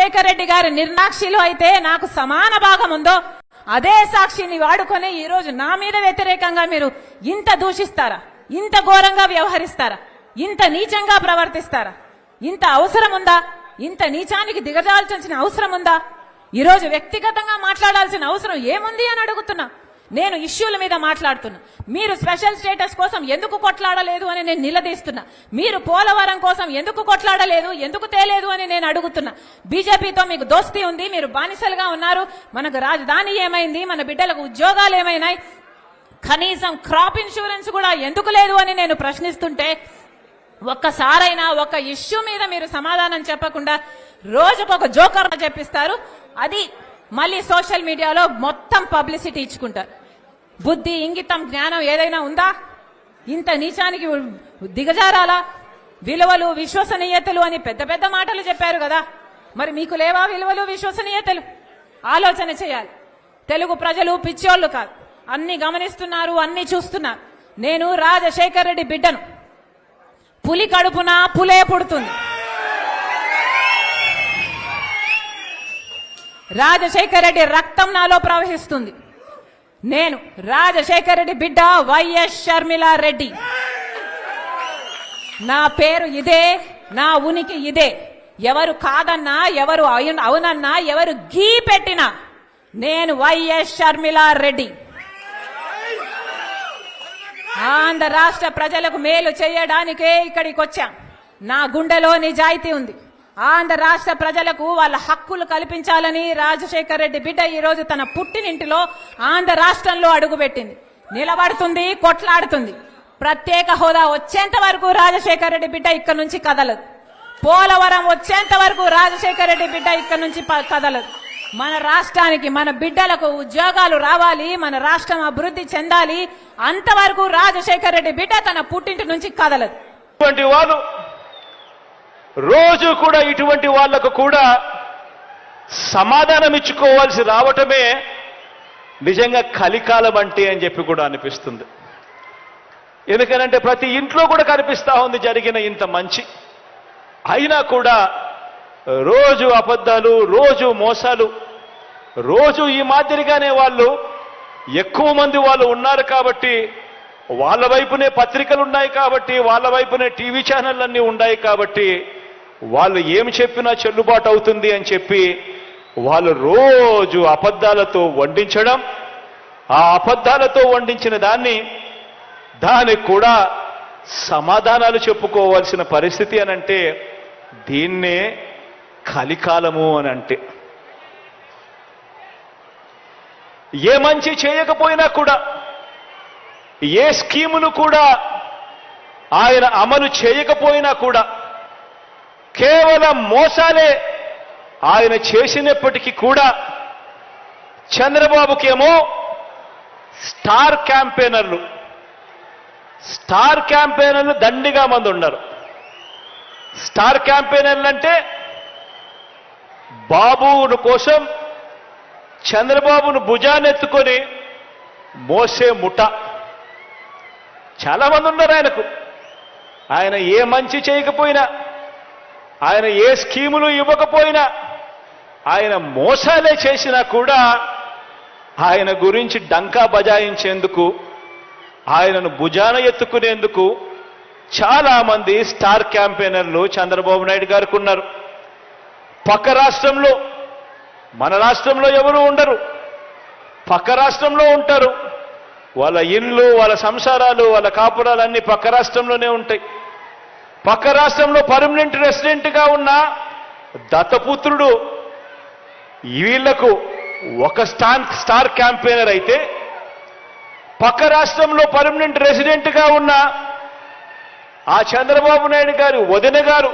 రాజశేఖర రెడ్డి గారి నిర్నాక్షిలో అయితే నాకు సమాన భాగం ఉందో అదే సాక్షిని వాడుకొని ఈ రోజు నా మీద వ్యతిరేకంగా మీరు ఇంత దూషిస్తారా? ఇంత ఘోరంగా వ్యవహరిస్తారా? ఇంత నీచంగా ప్రవర్తిస్తారా? ఇంత అవసరం ఉందా? ఇంత నీచానికి దిగజాల్చాల్సిన అవసరం ఉందా? ఈరోజు వ్యక్తిగతంగా మాట్లాడాల్సిన అవసరం ఏముంది అని అడుగుతున్నా. నేను ఇష్యూల మీద మాట్లాడుతున్నా. మీరు స్పెషల్ స్టేటస్ కోసం ఎందుకు కొట్లాడలేదు అని నేను నిలదీస్తున్నా. మీరు పోలవరం కోసం ఎందుకు కొట్లాడలేదు, ఎందుకు తేలేదు అని నేను అడుగుతున్నా. బీజేపీతో మీకు దోస్తీ ఉంది, మీరు బానిసలుగా ఉన్నారు. మనకు రాజధాని ఏమైంది, మన బిడ్డలకు ఉద్యోగాలు ఏమైనాయి, కనీసం క్రాప్ ఇన్సూరెన్స్ కూడా ఎందుకు లేదు అని నేను ప్రశ్నిస్తుంటే ఒక్కసారైనా ఒక ఇష్యూ మీద మీరు సమాధానం చెప్పకుండా రోజుకొక జోకర్ చెప్పిస్తారు. అది మళ్ళీ సోషల్ మీడియాలో మొత్తం పబ్లిసిటీ ఇచ్చుకుంటారు. బుద్ధి, ఇంగితం, జ్ఞానం ఏదైనా ఉందా? ఇంత నీచానికి దిగజారాలా? విలువలు, విశ్వసనీయతలు అని పెద్ద పెద్ద మాటలు చెప్పారు కదా, మరి మీకు లేవా విలువలు, విశ్వసనీయతలు? ఆలోచన చేయాలి. తెలుగు ప్రజలు పిచ్చోళ్లు కాదు, అన్ని గమనిస్తున్నారు, అన్ని చూస్తున్నారు. నేను రాజశేఖర రెడ్డి బిడ్డను. పులి కడుపున పులే పుడుతుంది. రాజశేఖర రెడ్డి రక్తం నాలో ప్రవహిస్తుంది. నేను రాజశేఖర రెడ్డి బిడ్డ వైఎస్ షర్మిలా రెడ్డి. నా పేరు ఇదే, నా ఉనికి ఇదే. ఎవరు కాదన్నా, ఎవరు అవునన్నా, ఎవరు గీ పెట్టినా నేను వైఎస్ షర్మిలా రెడ్డి. ఆంధ్ర రాష్ట్ర ప్రజలకు మేలు చేయడానికే ఇక్కడికి వచ్చాం. నా గుండెలో నిజాయితీ ఉంది. ఆంధ్ర రాష్ట్ర ప్రజలకు వాళ్ళ హక్కులు కల్పించాలని రాజశేఖర రెడ్డి బిడ్డ ఈ రోజు తన పుట్టినింటిలో ఆంధ్ర రాష్ట్రంలో అడుగుపెట్టింది. నిలబడుతుంది, కొట్లాడుతుంది. ప్రత్యేక హోదా వచ్చేంత వరకు రాజశేఖర రెడ్డి బిడ్డ ఇక్కడ నుంచి కదలదు. పోలవరం వచ్చేంత వరకు రాజశేఖర రెడ్డి బిడ్డ ఇక్కడ నుంచి కదలదు. మన రాష్ట్రానికి, మన బిడ్డలకు ఉద్యోగాలు రావాలి, మన రాష్ట్రం అభివృద్ధి చెందాలి. అంతవరకు రాజశేఖర రెడ్డి బిడ్డ తన పుట్టింటి నుంచి కదలదు. రోజు కూడా ఇటువంటి వాళ్లకు కూడా సమాధానం ఇచ్చుకోవాల్సి రావటమే నిజంగా కలికాలం అంటే అని చెప్పి కూడా అనిపిస్తుంది. ఎందుకనంటే ప్రతి ఇంట్లో కూడా కనిపిస్తా ఉంది జరిగిన ఇంత మంచి. అయినా కూడా రోజు అబద్ధాలు, రోజు మోసాలు, రోజు ఈ మాదిరిగానే వాళ్ళు ఎక్కువ మంది వాళ్ళు ఉన్నారు కాబట్టి, వాళ్ళ వైపునే పత్రికలు ఉన్నాయి కాబట్టి, వాళ్ళ వైపునే టీవీ ఛానళ్ళన్నీ ఉన్నాయి కాబట్టి వాళ్ళు ఏమి చెప్పినా చెల్లుబాటు అవుతుంది అని చెప్పి వాళ్ళు రోజు అబద్ధాలతో వండించడం, ఆ అబద్ధాలతో వండించిన దానికి కూడా సమాధానాలు చెప్పుకోవాల్సిన పరిస్థితి అనంటే దీన్నే కలికాలము అని అంటే. ఏ మంచి చేయకపోయినా కూడా, ఏ స్కీములు కూడా ఆయన అమలు చేయకపోయినా కూడా కేవలం మోసాలే ఆయన చేసినప్పటికీ కూడా చంద్రబాబుకేమో స్టార్ క్యాంపెయినర్లు దండిగా మంది ఉన్నారు. స్టార్ క్యాంపెయినర్లు అంటే బాబును కోసం చంద్రబాబును భుజానెత్తుకొని మోసే ముఠ చాలా మంది ఉన్నారు ఆయనకు. ఆయన ఏ మంచి చేయకపోయినా, ఆయన ఏ స్కీములు ఇవ్వకపోయినా, ఆయన మోసాలే చేసినా కూడా ఆయన గురించి డంకా బజాయించేందుకు, ఆయనను భుజాన ఎత్తుకునేందుకు చాలా మంది స్టార్ క్యాంపెయినర్లు చంద్రబాబు నాయుడు గారికి ఉన్నారు. పక్క రాష్ట్రంలో, మన రాష్ట్రంలో ఎవరు ఉండరు, పక్క రాష్ట్రంలో ఉంటారు. వాళ్ళ ఇళ్ళు, వాళ్ళ సంసారాలు, వాళ్ళ కాపురాలన్నీ పక్క రాష్ట్రంలోనే ఉంటాయి. పక్క రాష్ట్రంలో పర్మనెంట్ రెసిడెంట్గా ఉన్న దత్తపుత్రుడు వీళ్లకు ఒక స్టార్ క్యాంపెయినర్ అయితే, పక్క రాష్ట్రంలో పర్మనెంట్ రెసిడెంట్గా ఉన్న ఆ చంద్రబాబు నాయుడు గారి వదిన గారు,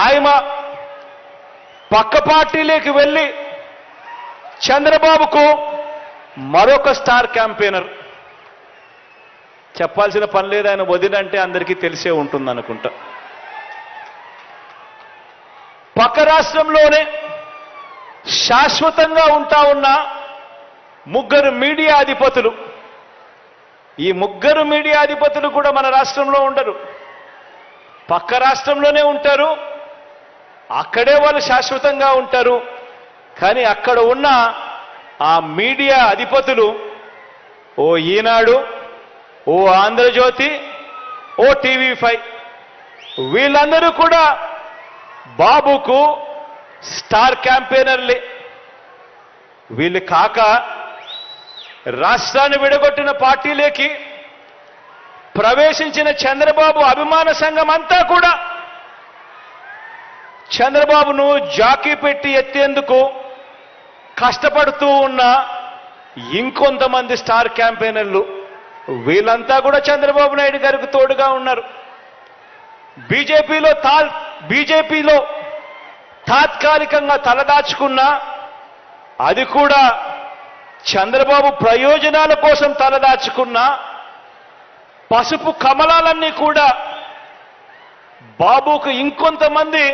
ఆయన పక్క పార్టీలోకి వెళ్ళి చంద్రబాబుకు మరొక స్టార్ క్యాంపెయినర్. చెప్పాల్సిన పని లేదు, ఆయన వదినంటే అందరికీ తెలిసే ఉంటుంది అనుకుంటా. పక్క రాష్ట్రంలోనే శాశ్వతంగా ఉంటా ఉన్న ముగ్గురు మీడియా అధిపతులు, ఈ ముగ్గురు మీడియా అధిపతులు కూడా మన రాష్ట్రంలో ఉండరు, పక్క రాష్ట్రంలోనే ఉంటారు. అక్కడే వాళ్ళు శాశ్వతంగా ఉంటారు. కానీ అక్కడ ఉన్న ఆ మీడియా అధిపతులు, ఓ ఈనాడు, ఓ ఆంధ్రజ్యోతి, ఓ టీవీ5, వీళ్ళందరూ కూడా బాబుకు స్టార్ క్యాంపెయినర్లే. వీళ్ళు కాక రాష్ట్రాన్ని విడగొట్టిన పార్టీలోకి ప్రవేశించిన చంద్రబాబు అభిమాన సంఘం అంతా కూడా చంద్రబాబును జాకీ పెట్టి ఎత్తేందుకు కష్టపడుతూ ఉన్న ఇంకొంతమంది స్టార్ క్యాంపెయినర్లు, వీళ్ళంతా కూడా చంద్రబాబు నాయుడు గారికి తోడుగా ఉన్నారు. బీజేపీలో తాత్కాలికంగా తలదాచుకున్న, అది కూడా చంద్రబాబు ప్రయోజనాల కోసం తలదాచుకున్న పసుపు కమలాలన్నీ కూడా బాబుకు ఇంకొంతమంది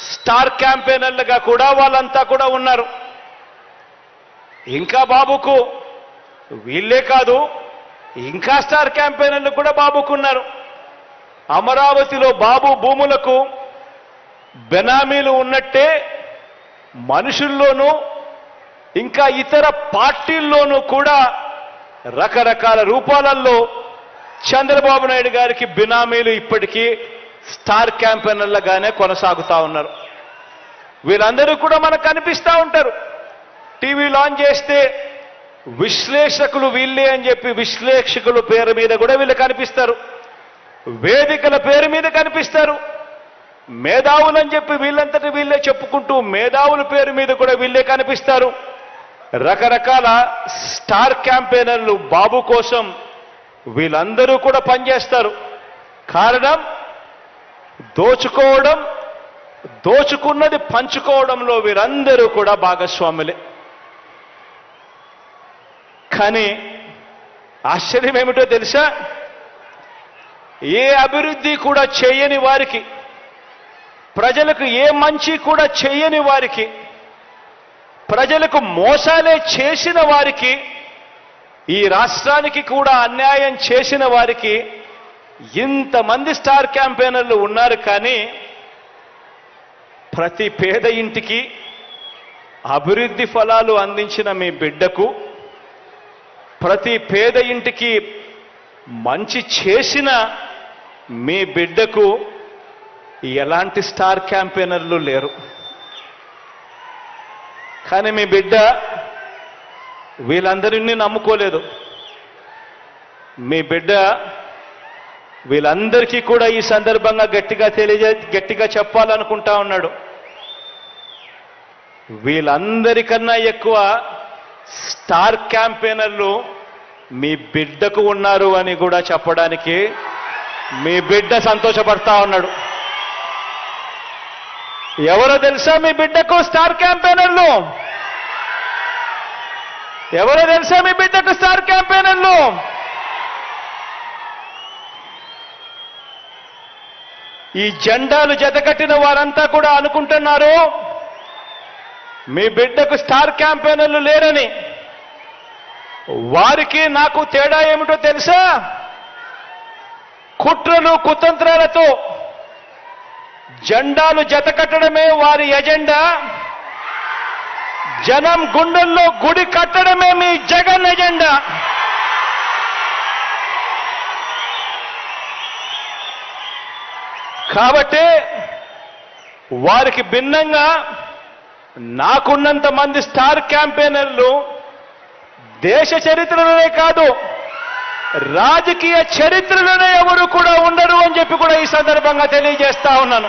స్టార్ క్యాంపెయినర్లుగా కూడా వాళ్ళంతా కూడా ఉన్నారు. ఇంకా బాబుకు వీళ్ళే కాదు, ఇంకా స్టార్ క్యాంపెయినర్లు కూడా బాబుకున్నారు. అమరావతిలో బాబు భూములకు బెనామీలు ఉన్నట్టే మనుషుల్లోనూ ఇంకా ఇతర పార్టీల్లోనూ కూడా రకరకాల రూపాలలో చంద్రబాబు నాయుడు గారికి బినామీలు ఇప్పటికీ స్టార్ క్యాంపెయినర్లుగానే కొనసాగుతా ఉన్నారు. వీళ్ళందరూ కూడా మనకు కనిపిస్తూ ఉంటారు. టీవీ లాంచ్ చేస్తే విశ్లేషకులు వీళ్ళే అని చెప్పి విశ్లేషకుల పేరు మీద కూడా వీళ్ళు కనిపిస్తారు. వేదికల పేరు మీద కనిపిస్తారు. మేధావులని చెప్పి వీళ్ళంతటి వీళ్ళే చెప్పుకుంటూ మేధావుల పేరు మీద కూడా వీళ్ళే కనిపిస్తారు. రకరకాల స్టార్ క్యాంపెయినర్లు బాబు కోసం వీళ్ళందరూ కూడా పనిచేస్తారు. కారణం దోచుకోవడం, దోచుకున్నది పంచుకోవడంలో వీరందరూ కూడా భాగస్వాములే. కానీ ఆశ్చర్యం ఏమిటో తెలుసా? ఏ అభివృద్ధి కూడా చేయని వారికి, ప్రజలకు ఏ మంచి కూడా చేయని వారికి, ప్రజలకు మోసాలే చేసిన వారికి, ఈ రాష్ట్రానికి కూడా అన్యాయం చేసిన వారికి ఇంతమంది స్టార్ క్యాంపెయినర్లు ఉన్నారు. కానీ ప్రతి పేద ఇంటికి అభివృద్ధి ఫలాలు అందించిన మీ బిడ్డకు, ప్రతి పేద ఇంటికి మంచి చేసిన మీ బిడ్డకు ఎలాంటి స్టార్ క్యాంపెయినర్లు లేరు. కానీ మీ బిడ్డ వీళ్ళందరినీ నమ్ముకోలేదు. మీ బిడ్డ వీళ్ళందరికీ కూడా ఈ సందర్భంగా గట్టిగా చెప్పాలనుకుంటా ఉన్నాడు. వీళ్ళందరికన్నా ఎక్కువ స్టార్ క్యాంపెయినర్లు మీ బిడ్డకు ఉన్నారు అని కూడా చెప్పడానికి మీ బిడ్డ సంతోషపడతా ఉన్నాడు. ఎవరో తెలుసా మీ బిడ్డకు స్టార్ క్యాంపెయినర్లు? ఎవరో తెలుసా మీ బిడ్డకు స్టార్ క్యాంపెయినర్లు? ఈ జెండాలు జతకట్టిన వారంతా కూడా అనుకుంటున్నారు మీ బిడ్డకు స్టార్ క్యాంపెయినర్లు లేరని. వారికి నాకు తేడా ఏమిటో తెలుసా? కుట్రలు కుతంత్రాలతో జెండాలు జతకట్టడమే వారి ఎజెండా, జనం గుండెల్లో గుడి కట్టడమే మీ జగన్ ఎజెండా. కాబట్టి వారికి భిన్నంగా నాకున్నంత మంది స్టార్ క్యాంపెయినర్లు దేశ చరిత్రలోనే కాదు, రాజకీయ చరిత్రలోనే ఎవరు కూడా ఉండరు అని చెప్పి కూడా ఈ సందర్భంగా తెలియజేస్తా ఉన్నాను.